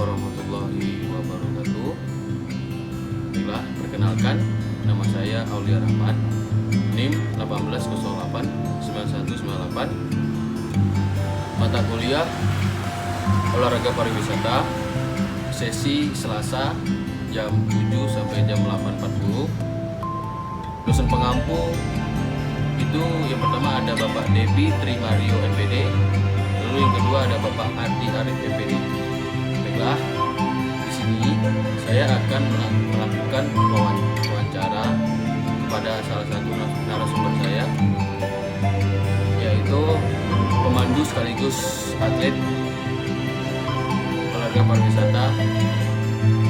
warahmatullahi wabarakatuh. Baiklah, perkenalkan, nama saya Aulia Rahmat, NIM 18089198. Mata kuliah olahraga pariwisata, sesi Selasa jam 7 sampai jam 8.40. Dosen pengampu itu yang pertama ada Bapak Devi Trimario MPD, lalu yang kedua ada Bapak Adi Arif MPD. Baiklah, di sini saya akan melakukan wawancara kepada salah satu narasumber saya, yaitu pemandu sekaligus atlet olahraga pariwisata,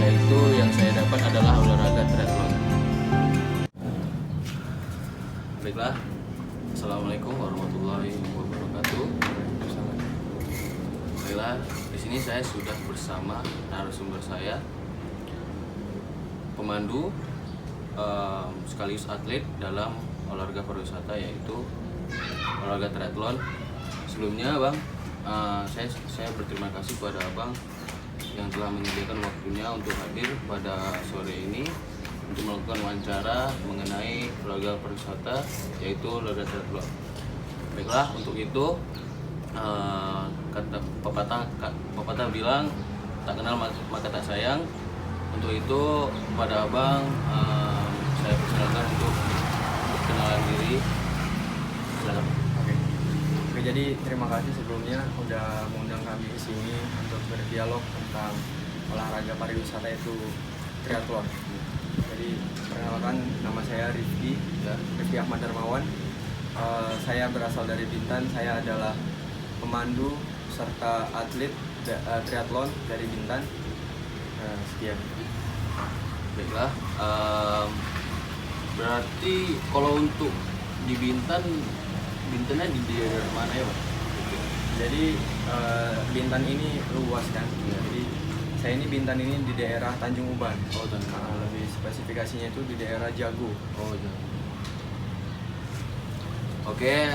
yaitu yang saya dapat adalah olahraga triathlon. Baiklah, assalamualaikum warahmatullahi wabarakatuh. Baiklah, di sini saya sudah bersama narasumber saya, pemandu sekaligus atlet dalam olahraga pariwisata, yaitu olahraga triathlon. Sebelumnya, Bang, saya berterima kasih kepada Abang yang telah menyediakan waktunya untuk hadir pada sore ini untuk melakukan wawancara mengenai olahraga pariwisata, yaitu olahraga triathlon. Baiklah, untuk itu kata pepatah bilang tak kenal maka tak sayang. Untuk itu kepada Abang saya persilakan untuk berkenalan diri. Silakan. Oke, jadi terima kasih sebelumnya udah mengundang kami ke sini untuk berdialog tentang olahraga pariwisata, itu triathlon. Jadi perkenalkan, nama saya Rifki Ahmad Darmawan. Saya berasal dari Bintan. Saya adalah pemandu serta atlet triathlon dari Bintan. Sekian. Baiklah, berarti kalau untuk di Bintannya di daerah mana ya, Pak? Jadi Bintan ini luas kan. Jadi saya ini Bintan ini di daerah Tanjung Uban. Oh, Lebih spesifikasinya itu di daerah Jago. Oh, Jago. Oke,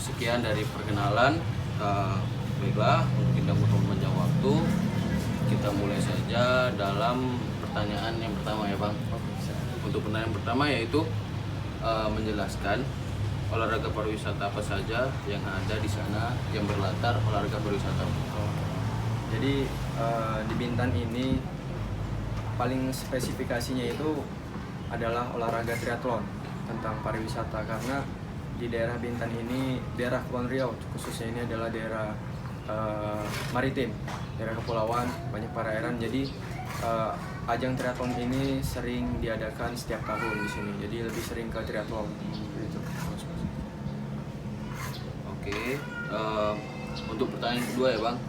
sekian dari perkenalan. Baiklah, untuk tidak memanjang waktu, kita mulai saja dalam pertanyaan yang pertama ya, Bang. Untuk pertanyaan pertama yaitu menjelaskan olahraga pariwisata apa saja yang ada di sana yang berlatar olahraga pariwisata. Jadi di Bintan ini paling spesifikasinya itu adalah olahraga triathlon tentang pariwisata, karena di daerah Bintan ini, daerah Kepulauan Riau khususnya, ini adalah daerah maritim, daerah kepulauan, banyak perairan. Jadi ajang triathlon ini sering diadakan setiap tahun di sini. Jadi lebih sering ke triathlon gitu. Oke, untuk pertanyaan kedua ya, Bang.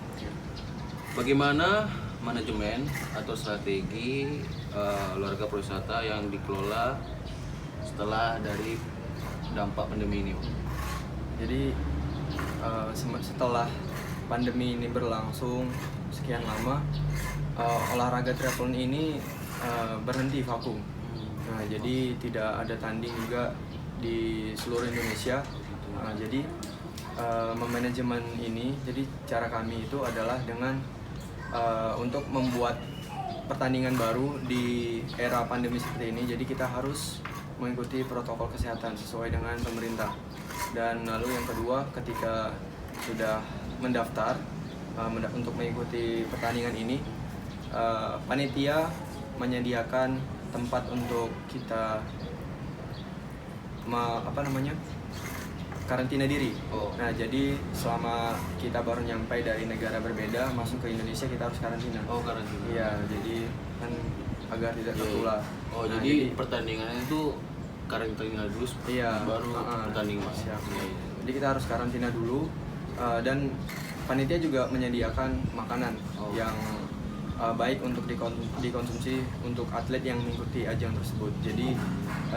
Bagaimana manajemen atau strategi olahraga pariwisata yang dikelola setelah dari dampak pandemi ini? Jadi setelah pandemi ini berlangsung sekian lama, olahraga triathlon ini berhenti vakum. Nah, jadi tidak ada tanding juga di seluruh Indonesia. Jadi memanajemen ini, jadi cara kami itu adalah dengan untuk membuat pertandingan baru di era pandemi seperti ini. Jadi kita harus mengikuti protokol kesehatan sesuai dengan pemerintah. Dan lalu yang kedua, ketika sudah mendaftar untuk mengikuti pertandingan ini, panitia menyediakan tempat untuk kita karantina diri. Nah, jadi selama kita baru nyampe dari negara berbeda masuk ke Indonesia, kita harus karantina. Karantina. Iya, jadi kan agar tidak tertular. Nah, jadi pertandingannya itu karantina dulu, baru pertandingan. Siap. Jadi kita harus karantina dulu, dan panitia juga menyediakan makanan yang baik untuk dikonsumsi untuk atlet yang mengikuti ajang tersebut. Jadi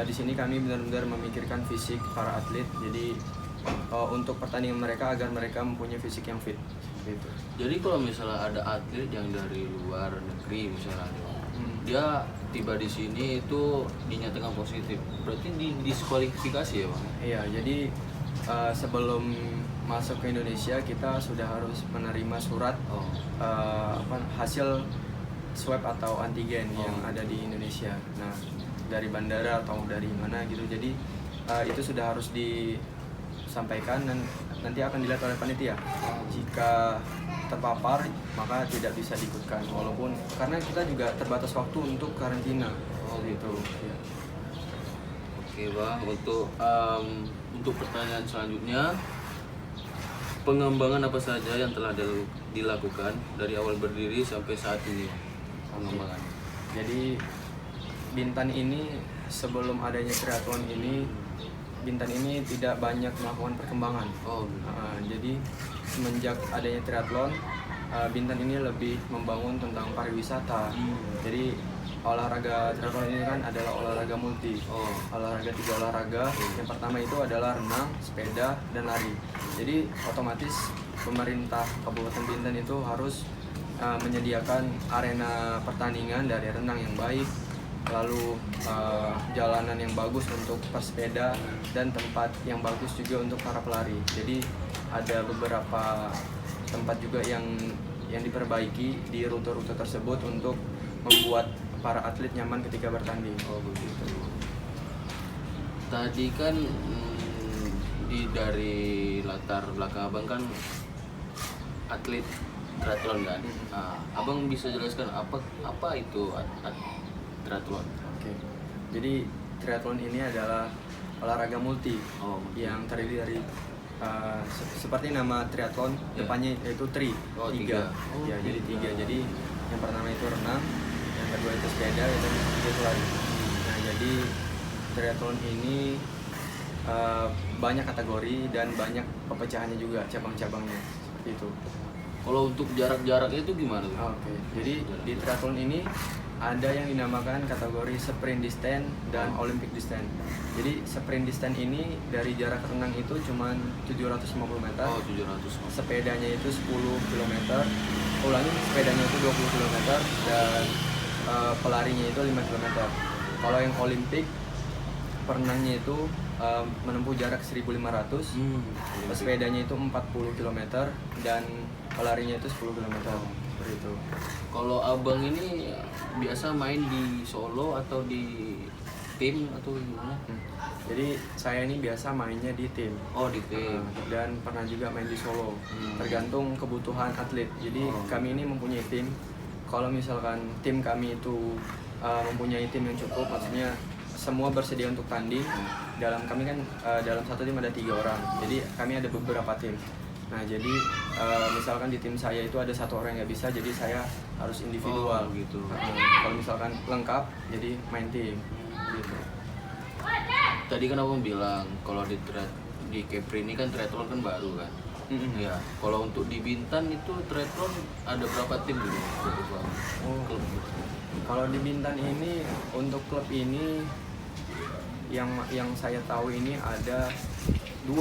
di sini kami benar-benar memikirkan fisik para atlet. Jadi untuk pertandingan mereka, agar mereka mempunyai fisik yang fit. Gitu. Jadi kalau misalnya ada atlet yang dari luar negeri misalnya, dia tiba di sini itu dinyatakan positif, berarti didiskualifikasi ya, Bang? Iya, jadi sebelum masuk ke Indonesia kita sudah harus menerima surat Oh. Hasil swab atau antigen yang Oh. ada di Indonesia. Nah, dari bandara atau dari mana gitu. Jadi itu sudah harus disampaikan dan nanti akan dilihat oleh panitia. Jika terpapar maka tidak bisa diikutkan, walaupun karena kita juga terbatas waktu untuk karantina. Oh, gitu. Ya. Oke bang, untuk pertanyaan selanjutnya, pengembangan apa saja yang telah dilakukan dari awal berdiri sampai saat ini pengembangan? Jadi Bintan ini sebelum adanya triathlon ini, Bintan ini tidak banyak melakukan perkembangan. Oh, Jadi semenjak adanya triathlon, Bintan ini lebih membangun tentang pariwisata. Jadi olahraga triathlon ini kan adalah olahraga multi. Oh. Olahraga 3 olahraga. Yang pertama itu adalah renang, sepeda, dan lari. Jadi otomatis pemerintah Kabupaten Bintan itu harus menyediakan arena pertandingan dari renang yang baik, lalu jalanan yang bagus untuk pesepeda, dan tempat yang bagus juga untuk para pelari. Jadi ada beberapa tempat juga yang diperbaiki di rute-rute tersebut untuk membuat para atlet nyaman ketika bertanding. Oh begitu. Tadi kan dari latar belakang abang kan atlet triathlon kan. Nah, abang bisa jelaskan apa itu triathlon? Oke. Jadi triathlon ini adalah olahraga multi Oh, yang terdiri dari seperti nama triathlon, Ya. depannya yaitu tri, Oh, tiga. tiga. Oh, Ya, jadi tiga. 3. Jadi yang pertama itu renang, yang kedua itu sepeda, dan yang ketiga itu lari. Nah, jadi triathlon ini banyak kategori dan banyak pepecahannya juga, cabang-cabangnya seperti itu. Kalau untuk jarak-jaraknya itu gimana tuh? Oke, jadi di triathlon ini ada yang dinamakan kategori sprint distance dan Olympic distance. Jadi sprint distance ini dari jarak renang itu cuma 750 meter, Oh 700. sepedanya itu 10 km, ulangi sepedanya itu 20 km, dan pelarinya itu 5 km. Kalau yang Olimpik, perenangnya itu menempuh jarak 1500, sepedanya itu 40 km, dan pelarinya itu 10 km. Seperti itu. Kalau abang ini biasa main di solo atau di tim atau gimana? Jadi saya ini biasa mainnya di tim. Oh di tim. Dan pernah juga main di solo. Tergantung kebutuhan atlet. Jadi kami ini mempunyai tim. Kalau misalkan tim kami itu mempunyai tim yang cukup, maksudnya semua bersedia untuk tanding. Dalam kami kan dalam satu tim ada 3 orang. Jadi kami ada beberapa tim. Nah jadi misalkan di tim saya itu ada 1 orang yang nggak bisa, jadi saya harus individual. Oh, gitu. Kalau misalkan lengkap, jadi main tim. Gitu. Tadi kan abang bilang kalau di Kepri ini kan triathlon kan baru kan. Ya, kalau untuk di Bintan itu triathlon ada berapa tim dulu? Oh. Kalau di Bintan ini untuk klub ini yang saya tahu ini ada 2.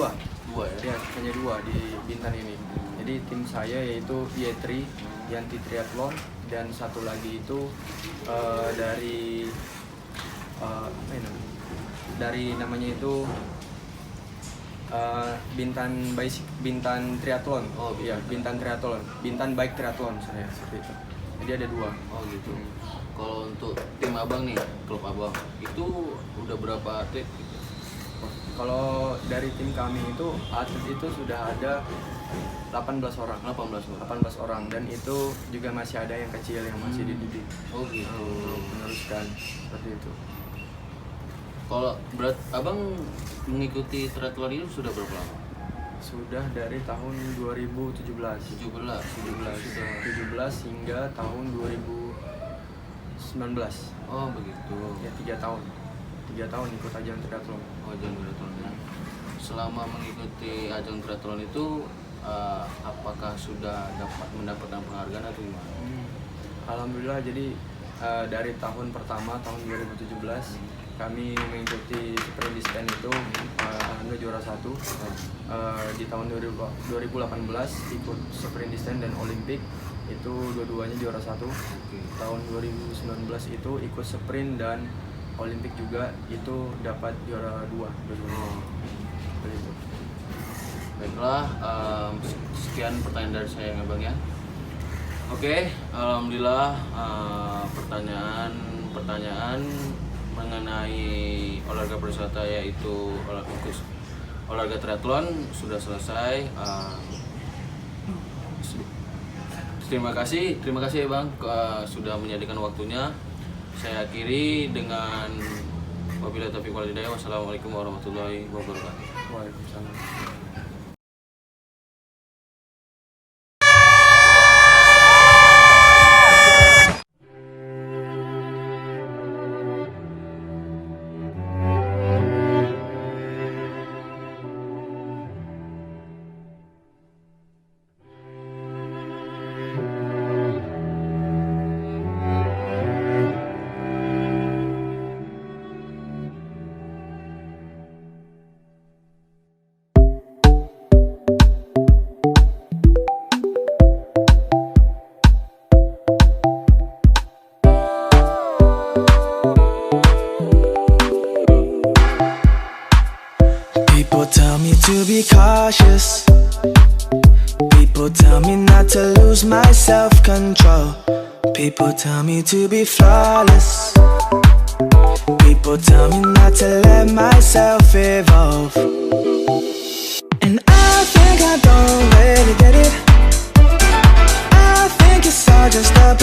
Dua ya? Ya, hanya 2 di Bintan ini. Jadi tim saya yaitu Yetri, Yanti Triathlon, dan satu lagi itu dari apa ya namanya? Dari namanya itu Bintan Triathlon. Oh, iya, Bintan Triathlon. Bintan Bike Triathlon saya seperti itu. Jadi ada 2. Oh gitu. Kalau untuk tim abang nih, klub abang itu udah berapa atlet? Kalau dari tim kami itu atlet itu sudah ada 18 orang. 18 orang, dan itu juga masih ada yang kecil yang masih dididik. Oh gitu. Meneruskan seperti itu. Kalau berat abang mengikuti triathlon ini sudah berapa lama? Sudah dari tahun 2017. 17 hingga tahun 2019. Oh begitu. Ya 3 tahun. 3 tahun ikut ajang triathlon. Oh ajang triathlon. Selama mengikuti ajang triathlon itu apakah sudah mendapatkan penghargaan atau gimana? Alhamdulillah, jadi dari tahun pertama tahun 2017 kami mengikuti sprint distance itu alhamdulillah juara 1. Di tahun 2018 ikut sprint distance dan Olimpik, itu dua-duanya juara 1. Tahun 2019 itu ikut sprint dan Olimpik juga, itu dapat juara 2. Seperti itu. Baiklah, sekian pertanyaan dari saya ya Bang ya. Oke, alhamdulillah pertanyaan mengenai olahraga pariwisata yaitu olahraga triathlon sudah selesai. Terima kasih ya Bang sudah menyediakan waktunya. Saya akhiri dengan wabillahi taufiq wal hidayah. Wassalamualaikum warahmatullahi wabarakatuh. Waalaikumsalam. People tell me to be cautious. People tell me not to lose my self-control. People tell me to be flawless. People tell me not to let myself evolve. And I think I don't really get it. I think it's all just a